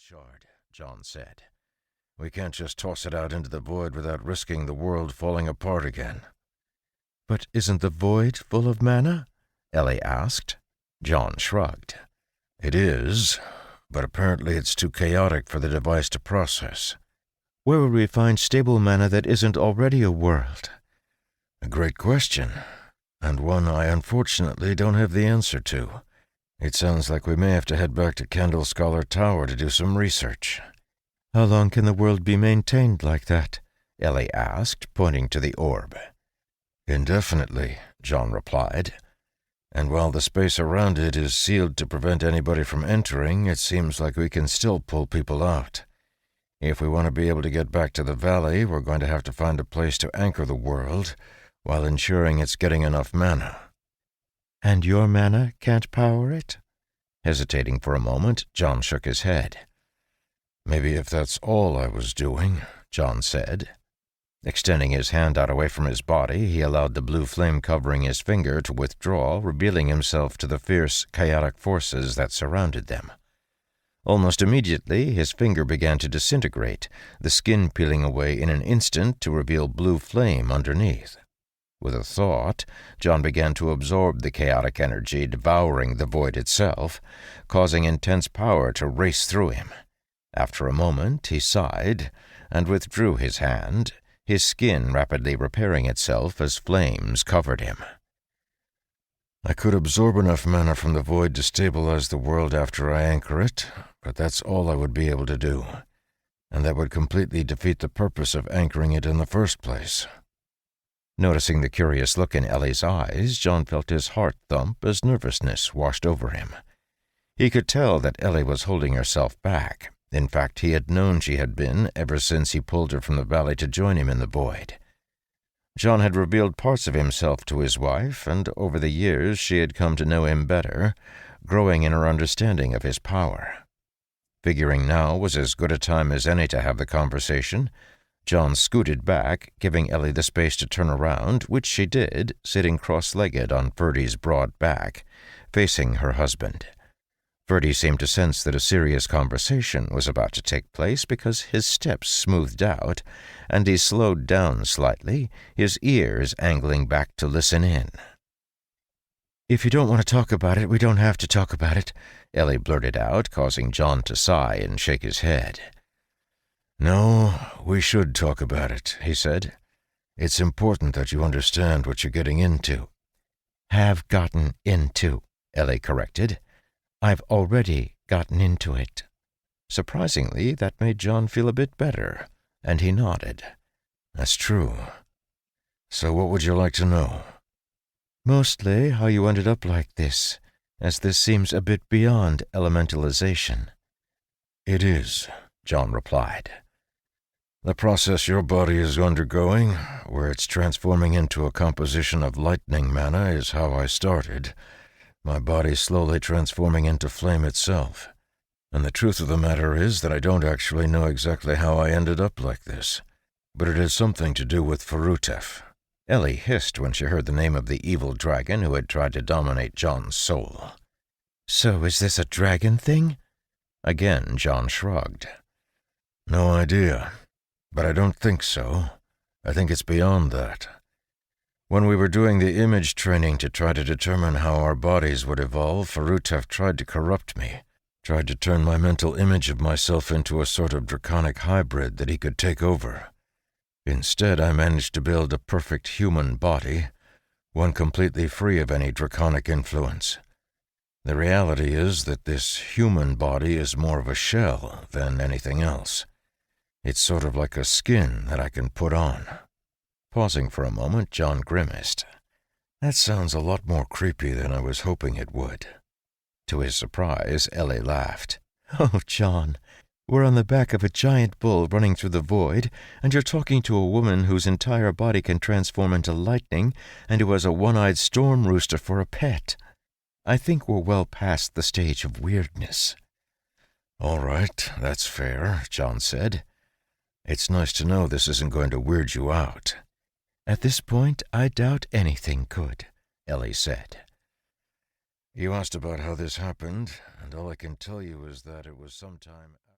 shard, John said. We can't just toss it out into the void without risking the world falling apart again. But isn't the void full of mana? Ellie asked. John shrugged. It is, but apparently it's too chaotic for the device to process. Where would we find stable mana that isn't already a world? A great question, and one I unfortunately don't have the answer to. It sounds like we may have to head back to Candle Scholar Tower to do some research. How long can the world be maintained like that? Ellie asked, pointing to the orb. Indefinitely, John replied. And while the space around it is sealed to prevent anybody from entering, it seems like we can still pull people out. If we want to be able to get back to the valley, we're going to have to find a place to anchor the world, while ensuring it's getting enough mana. And your mana can't power it? Hesitating for a moment, John shook his head. Maybe if that's all I was doing, John said. Extending his hand out away from his body, he allowed the blue flame covering his finger to withdraw, revealing himself to the fierce, chaotic forces that surrounded them. Almost immediately, his finger began to disintegrate, the skin peeling away in an instant to reveal blue flame underneath. With a thought, John began to absorb the chaotic energy devouring the void itself, causing intense power to race through him. After a moment, he sighed and withdrew his hand, his skin rapidly repairing itself as flames covered him. I could absorb enough mana from the void to stabilize the world after I anchor it, but that's all I would be able to do, and that would completely defeat the purpose of anchoring it in the first place. Noticing the curious look in Ellie's eyes, John felt his heart thump as nervousness washed over him. He could tell that Ellie was holding herself back. In fact, he had known she had been ever since he pulled her from the valley to join him in the void. John had revealed parts of himself to his wife, and over the years she had come to know him better, growing in her understanding of his power. Figuring now was as good a time as any to have the conversation, John scooted back, giving Ellie the space to turn around, which she did, sitting cross-legged on Ferdie's broad back, facing her husband. Ferdie seemed to sense that a serious conversation was about to take place because his steps smoothed out, and he slowed down slightly, his ears angling back to listen in. "If you don't want to talk about it, we don't have to talk about it," Ellie blurted out, causing John to sigh and shake his head. "No, we should talk about it," he said. "It's important that you understand what you're getting into." "Have gotten into," Ellie corrected. "I've already gotten into it." Surprisingly, that made John feel a bit better, and he nodded. "That's true. So what would you like to know?" "Mostly how you ended up like this, as this seems a bit beyond elementalization." "It is," John replied. "The process your body is undergoing, where it's transforming into a composition of lightning mana, is how I started. My body slowly transforming into flame itself. And the truth of the matter is that I don't actually know exactly how I ended up like this, but it has something to do with Ferutef." Ellie hissed when she heard the name of the evil dragon who had tried to dominate John's soul. "So is this a dragon thing?" Again, John shrugged. "No idea, but I don't think so. I think it's beyond that. When we were doing the image training to try to determine how our bodies would evolve, Ferutef tried to corrupt me, tried to turn my mental image of myself into a sort of draconic hybrid that he could take over. Instead, I managed to build a perfect human body, one completely free of any draconic influence. The reality is that this human body is more of a shell than anything else. It's sort of like a skin that I can put on." Pausing for a moment, John grimaced. "That sounds a lot more creepy than I was hoping it would." To his surprise, Ellie laughed. "Oh, John, we're on the back of a giant bull running through the void, and you're talking to a woman whose entire body can transform into lightning and who has a one-eyed storm rooster for a pet. I think we're well past the stage of weirdness." "All right, that's fair," John said. "It's nice to know this isn't going to weird you out." "At this point, I doubt anything could," Ellie said. "You asked about how this happened, and all I can tell you is that it was sometime..."